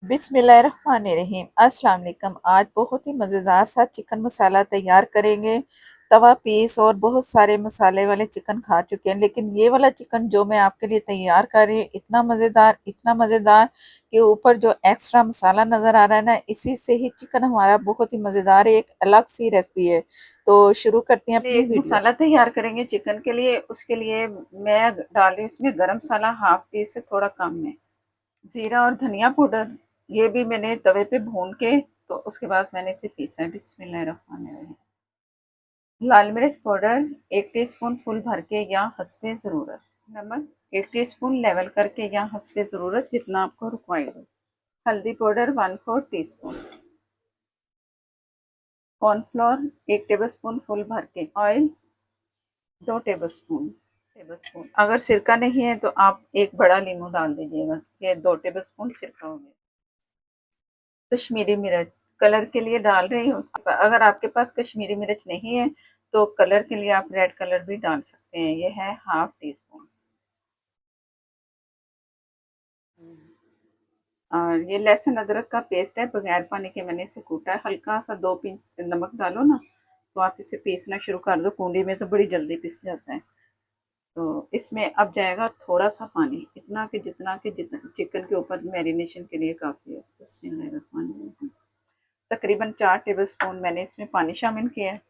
बिस्मिल्लाहिर्रहमानिर्रहीम। अस्सलाम वालेकुम। आज बहुत ही मज़ेदार सा चिकन मसाला तैयार करेंगे। तवा पीस और बहुत सारे मसाले वाले चिकन खा चुके हैं, लेकिन ये वाला चिकन जो मैं आपके लिए तैयार कर रही हूँ इतना मज़ेदार कि ऊपर जो एक्स्ट्रा मसाला नज़र आ रहा है ना, इसी से ही चिकन हमारा बहुत ही मज़ेदार एक अलग सी रेसिपी है। तो शुरू करते हैं अपनी एक वीडियो। मसाला तैयार करेंगे चिकन के लिए। उसके लिए मैं डाल रही हूँ इसमें गरम मसाला हाफ टी से थोड़ा कम में, जीरा और धनिया पाउडर, ये भी मैंने तवे पे भून के तो उसके बाद मैंने इसे पीसा है। बिस्मिल्लाहिर्रहमानिर्रहीम। लाल मिर्च पाउडर 1 टीस्पून फुल भर के या हस्बे ज़रूरत। नमक 1 टीस्पून लेवल करके या हस्बे ज़रूरत जितना आपको रिक्वायर्ड हो। हल्दी powder 1/4 teaspoon. Cornflour 1 table spoon full भर के। Oil 2 table spoon. अगर सिरका नहीं है तो आप एक बड़ा नींबू डाल दीजिएगा। ये 2 टेबल स्पून सिरका हो गया। कश्मीरी मिर्च कलर के लिए डाल रही हूँ। अगर आपके पास कश्मीरी मिर्च नहीं है तो कलर के लिए आप रेड कलर भी डाल सकते हैं। ये है हाफ टी स्पून। और ये लहसुन अदरक का पेस्ट है, बगैर पानी के मैंने इसे कूटा है। हल्का सा 2 पिंच नमक डालो ना, तो आप इसे पीसना शुरू कर दो। कूंडी में तो बड़ी जल्दी पिस जाता है। तो इसमें अब जाएगा थोड़ा सा पानी, इतना कि जितना चिकन के ऊपर मैरिनेशन के लिए काफ़ी है। बिस्मिल्लाहिर्रहमानिर्रहीम। तकरीबन 4 टेबल स्पून मैंने इसमें पानी शामिल किया है।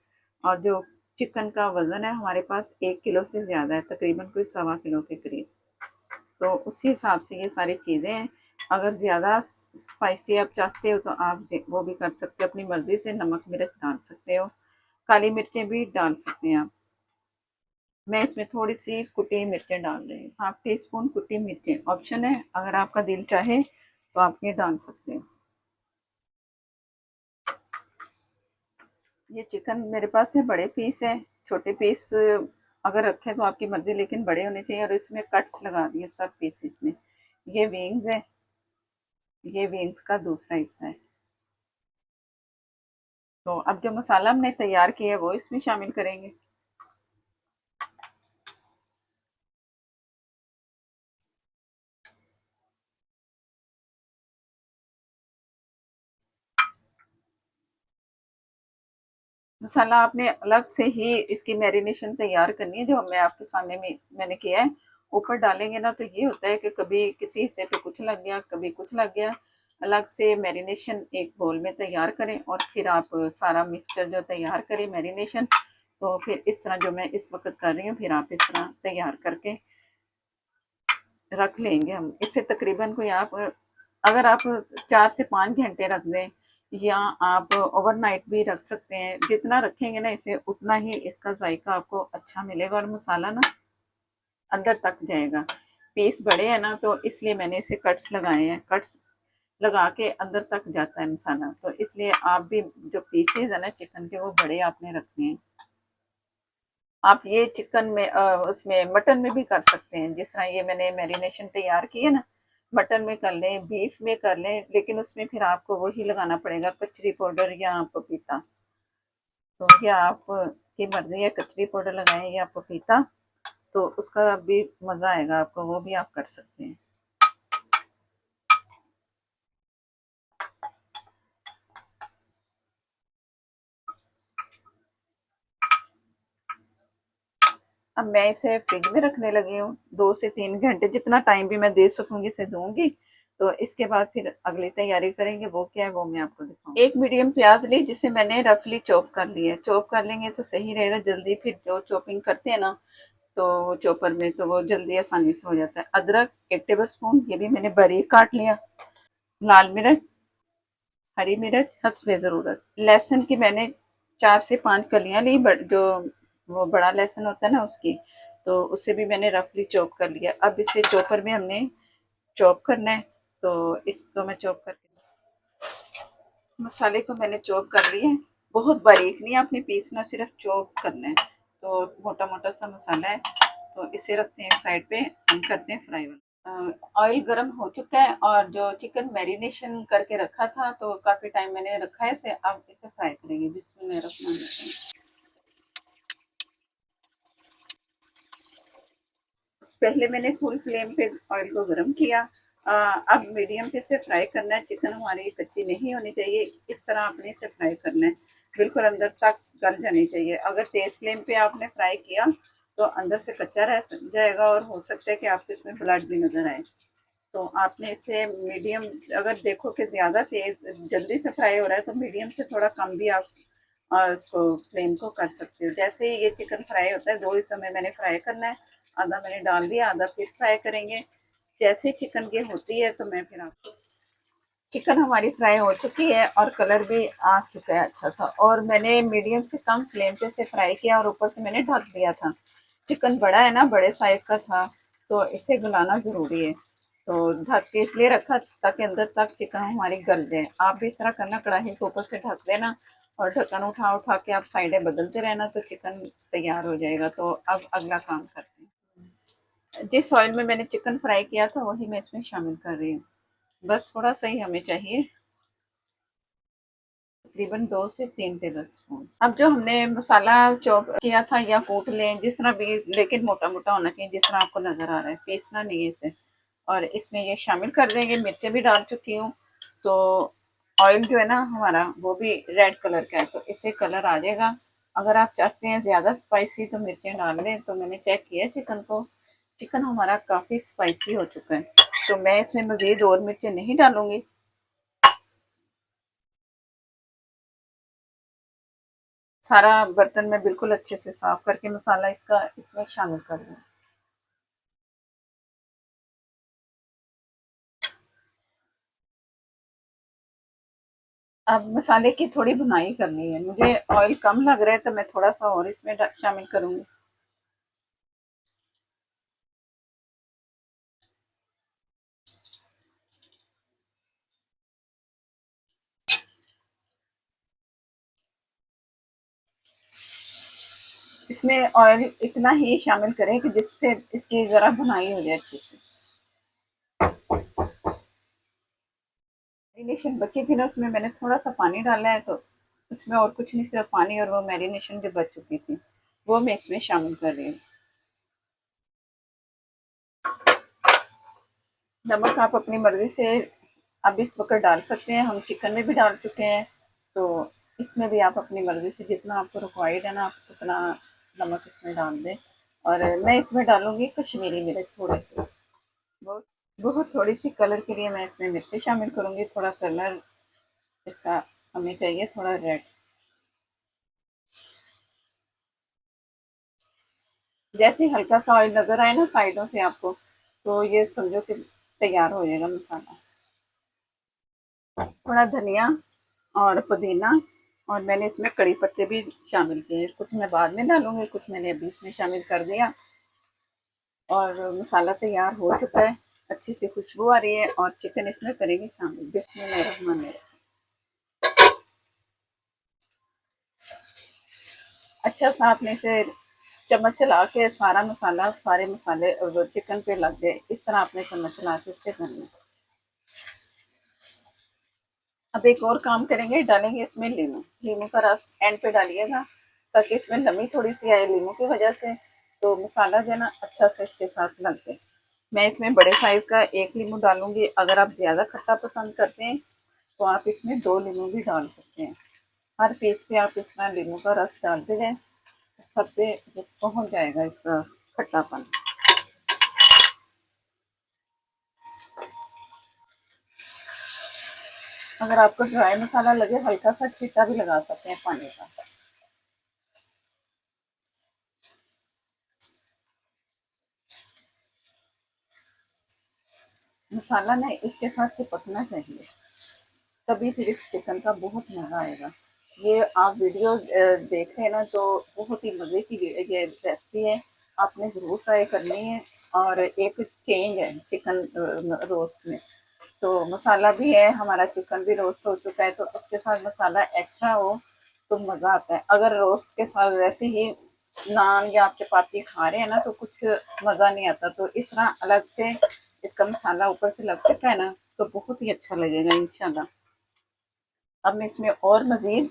और जो चिकन का वज़न है हमारे पास 1 किलो से ज़्यादा है, तकरीबन कोई 1.25 किलो के करीब। तो उसी हिसाब से ये सारी चीज़ें हैं। अगर ज़्यादा स्पाइसी आप चाहते हो तो आप वो भी कर सकते हो, अपनी मर्ज़ी से नमक मिर्च डाल सकते हो। काली मिर्चें भी डाल सकते हैं आप। मैं इसमें थोड़ी सी कुटी मिर्चें डाल रही हूँ। हाफ टी स्पून कुटी मिर्चें ऑप्शन है, अगर आपका दिल चाहे तो आप ये डाल सकते हो। ये चिकन मेरे पास है, बड़े पीस है। छोटे पीस अगर रखें तो आपकी मर्जी, लेकिन बड़े होने चाहिए। और इसमें कट्स लगा दिए सब पीसेस में। ये विंग्स है, ये विंग्स का दूसरा हिस्सा है। तो अब जो मसाला हमने तैयार किया है वो इसमें शामिल करेंगे। मसाला आपने अलग से ही इसकी मैरिनेशन तैयार करनी है, जो मैं आपके सामने में मैंने किया है। ऊपर डालेंगे ना तो ये होता है कि कभी किसी हिस्से पे कुछ लग गया, कभी कुछ लग गया। अलग से मैरिनेशन एक बोल में तैयार करें और फिर आप सारा मिक्सचर जो तैयार करें मैरिनेशन, तो फिर इस तरह जो मैं इस वक्त कर रही हूँ, फिर आप इस तरह तैयार करके रख लेंगे। हम इससे तकरीबन कोई आप अगर आप 4 से 5 घंटे रख दें, या आप ओवरनाइट भी रख सकते हैं। जितना रखेंगे ना इसे, उतना ही इसका जायका आपको अच्छा मिलेगा और मसाला ना अंदर तक जाएगा। पीस बड़े हैं ना, तो इसलिए मैंने इसे कट्स लगाए हैं। कट्स लगा के अंदर तक जाता है मसाला, तो इसलिए आप भी जो पीसेज है ना चिकन के, वो बड़े आपने रखने हैं। आप ये चिकन में उसमें मटन में भी कर सकते हैं। जिस तरह ये मैंने मैरिनेशन तैयार की है ना, मटन में कर लें, बीफ में कर लें, लेकिन उसमें फिर आपको वही लगाना पड़ेगा, कचरी पाउडर या पपीता। तो या आप की मर्जी है, कचरी पाउडर लगाएं या पपीता, तो उसका भी मज़ा आएगा आपको, वो भी आप कर सकते हैं। अब मैं इसे फ्रिज में रखने लगी हूँ 2 से 3 घंटे, जितना टाइम भी मैं दे सकूंगी इसे दूंगी। तो इसके बाद फिर अगली तैयारी करेंगे, वो क्या है वो मैं आपको दिखाऊंगी। एक मीडियम प्याज ली, जिसे मैंने रफली चॉप कर लिया है। चॉप कर लेंगे तो सही रहेगा, जल्दी फिर जो चॉपिंग करते हैं ना तो चॉपर में, तो वो जल्दी आसानी से हो जाता है। अदरक 1 टेबल स्पून, ये भी मैंने बारीक काट लिया। लाल मिर्च, हरी मिर्च हस्बे ज़रूरत। लहसुन की मैंने 4 से 5 कलियां ली, बट जो वो बड़ा लहसुन होता है ना उसकी, तो उससे भी मैंने रफली चॉप कर लिया। अब इसे चॉपर में हमने चॉप करना है। तो इसको मैं चॉप करके, मसाले को मैंने चॉप कर लिया है। बहुत बारीक नहीं आपने पीसना, सिर्फ चॉप करना है। तो मोटा मोटा सा मसाला है, तो इसे रखते हैं एक साइड पे। हम करते हैं फ्राई वाला। ऑयल गर्म हो चुका है, और जो चिकन मैरिनेशन करके रखा था, तो काफ़ी टाइम मैंने रखा है इसे। अब इसे फ्राई करेंगे। बिस्मिल्लाहिर्रहमानिर्रहीम। पहले मैंने फुल फ्लेम पे ऑयल को गर्म किया, अब मीडियम पे से फ्राई करना है, चिकन हमारी कच्ची नहीं होनी चाहिए, इस तरह आपने इसे फ्राई करना है, बिल्कुल अंदर तक गल जानी चाहिए। अगर तेज फ्लेम पे आपने फ्राई किया तो अंदर से कच्चा रह जाएगा और हो सकता है कि आपको इसमें ब्लड भी नजर आए। तो आपने इसे मीडियम, अगर देखो कि ज़्यादा तेज जल्दी से फ्राई हो रहा है तो मीडियम से थोड़ा कम भी आप उसको फ्लेम को कर सकते हो। जैसे ही ये चिकन फ्राई होता है, 2 हिस्सों में मैंने फ्राई करना है, आधा मैंने डाल दिया, आधा फिर फ्राई करेंगे। जैसे चिकन की होती है तो मैं फिर आपको, चिकन हमारी फ्राई हो चुकी है और कलर भी आ चुका है अच्छा सा, और मैंने मीडियम से कम फ्लेम पे से फ्राई किया और ऊपर से मैंने ढक दिया था। चिकन बड़ा है ना, बड़े साइज का था, तो इसे गलाना जरूरी है, तो ढक के इसलिए रखा ताकि अंदर तक चिकन हमारी गल जाए। आप भी इस तरह करना, कढ़ाई को ऊपर से ढक देना और ढक्कन उठा उठा के आप साइडें बदलते रहना, तो चिकन तैयार हो जाएगा। तो अब अगला काम करते हैं। जिस ऑयल में मैंने चिकन फ्राई किया था वही मैं इसमें शामिल कर रही हूँ। बस थोड़ा सा ही हमें चाहिए, तकरीबन 2 से 3 टेबल स्पून। अब जो हमने मसाला चॉप किया था या कूट लें जिस तरह भी, लेकिन मोटा मोटा होना चाहिए जिस तरह आपको नजर आ रहा है, पीसना नहीं है इसे। और इसमें ये शामिल कर देंगे, मिर्चें भी डाल चुकी हूँ, तो ऑयल जो है ना हमारा वो भी रेड कलर का है, तो इसे कलर आ जाएगा। अगर आप चाहते हैं ज्यादा स्पाइसी तो मिर्चें डाल दें। तो मैंने चेक किया चिकन को, चिकन हमारा काफी स्पाइसी हो चुका है, तो मैं इसमें मजीद और मिर्चें नहीं डालूंगी। सारा बर्तन में बिल्कुल अच्छे से साफ करके मसाला इसका इसमें शामिल कर दूँ। अब मसाले की थोड़ी भुनाई करनी है, मुझे ऑयल कम लग रहा है तो मैं थोड़ा सा और इसमें शामिल करूंगी। इसमें ऑयल इतना ही शामिल करें कि जिससे इसकी जरा भुनाई हो जाए अच्छे से। मैरिनेशन बची थी ना, उसमें मैंने थोड़ा सा पानी डाला है, तो उसमें और कुछ नहीं, सिर्फ पानी और वो मैरिनेशन जो बच चुकी थी वो मैं इसमें शामिल कर रही हूँ। नमक आप अपनी मर्जी से अब इस वक्त डाल सकते हैं, हम चिकन में भी डाल चुके हैं, तो इसमें भी आप अपनी मर्जी से जितना आपको रिक्वायर्ड है ना आप उतना नमक इसमें डाल दें। और मैं इसमें डालूंगी कश्मीरी मिर्च थोड़े से, बहुत बहुत थोड़ी सी कलर के लिए मैं इसमें मिर्ची शामिल करूंगी, थोड़ा कलर इसका हमें चाहिए थोड़ा रेड। जैसे हल्का सा ऑयल नजर आए ना साइडों से आपको, तो ये समझो कि तैयार हो जाएगा मसाला। थोड़ा धनिया और पुदीना, और मैंने इसमें कड़ी पत्ते भी शामिल किए, कुछ मैं बाद में डालूंगी, कुछ मैंने अभी इसमें शामिल कर दिया। और मसाला तैयार हो चुका है, अच्छी सी खुशबू आ रही है, और चिकन इसमें करेंगे शामिल। बिस्मिल्लाहिर्रहमानिर्रहीम। अच्छा सा आपने इसे चम्मच चला के सारा मसाला, सारे मसाले चिकन पे लग गए, इस तरह आपने चम्मच चला के इससे करना। अब एक और काम करेंगे, डालेंगे इसमें लीमू, लीमू का रस एंड पे डालिएगा ताकि इसमें नमी थोड़ी सी आए लीमू की वजह से, तो मसाला जो है ना अच्छा से इसके साथ लग जाए। मैं इसमें बड़े साइज का एक लीमू डालूंगी, अगर आप ज्यादा खट्टा पसंद करते हैं तो आप इसमें 2 लीमू भी डाल सकते हैं। हर पीस पे आप इसमें लीमू का रस डालते जाए, सब पे पहुंच जाएगा इसका खट्टापन। अगर आपको ड्राई मसाला लगे, हल्का सा छींटा भी लगा सकते हैं पानी का। मसाला ना इसके साथ चिपकना चाहिए, तभी फिर इस चिकन का बहुत मज़ा आएगा। ये आप वीडियो देख रहे हैं ना, तो बहुत ही मज़े की ये रेसिपी है, आपने ज़रूर ट्राई करनी है। और एक चेंज है चिकन रोस्ट में, तो मसाला भी है हमारा, चिकन भी रोस्ट हो चुका है, तो उसके साथ मसाला एक्स्ट्रा हो तो मज़ा आता है। अगर रोस्ट के साथ वैसे ही नान या आप चपाती खा रहे हैं ना तो कुछ मज़ा नहीं आता, तो इस तरह अलग से इसका मसाला ऊपर से लग चुका है ना, तो बहुत ही अच्छा लगेगा इंशाल्लाह। अब मैं इसमें और मज़ीद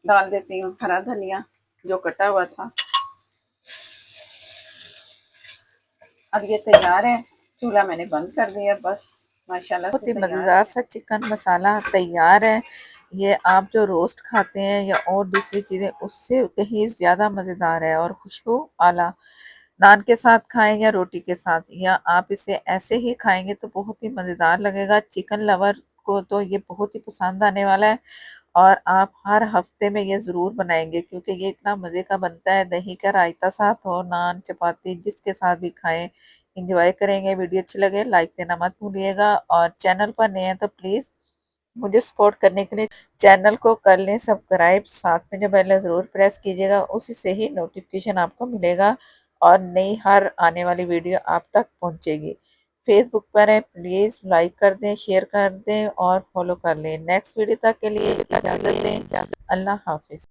डाल देती हूँ हरा धनिया जो कटा हुआ था। अब ये तैयार है, चूल्हा मैंने बंद कर दिया बस। माशाल्लाह बहुत से ही तैयार मज़ेदार है। सा चिकन मसाला तैयार है। ये आप जो रोस्ट खाते हैं या और दूसरी चीज़ें उससे कहीं ज़्यादा मज़ेदार है और खुशबू आला। नान के साथ खाएं या रोटी के साथ या आप इसे ऐसे ही खाएंगे तो बहुत ही मज़ेदार लगेगा। चिकन लवर को तो ये बहुत ही पसंद आने वाला है और आप हर हफ्ते में ये ज़रूर बनाएंगे क्योंकि ये इतना मज़े का बनता है। दही का रायता साथ हो, नान चपाती जिसके साथ भी खाएं, इंजॉय करेंगे। वीडियो अच्छी लगे लाइक देना मत भूलिएगा और चैनल पर नए हैं तो प्लीज़ मुझे सपोर्ट करने के लिए चैनल को कर लें सब्सक्राइब, साथ में जो बेल है ज़रूर प्रेस कीजिएगा, उसी से ही नोटिफिकेशन आपको मिलेगा और नई हर आने वाली वीडियो आप तक पहुंचेगी। फेसबुक पर है, प्लीज़ लाइक कर दें, शेयर कर दें और फॉलो कर लें। नेक्स्ट वीडियो तक के लिए इजाज़त दें। अल्लाह हाफिज़।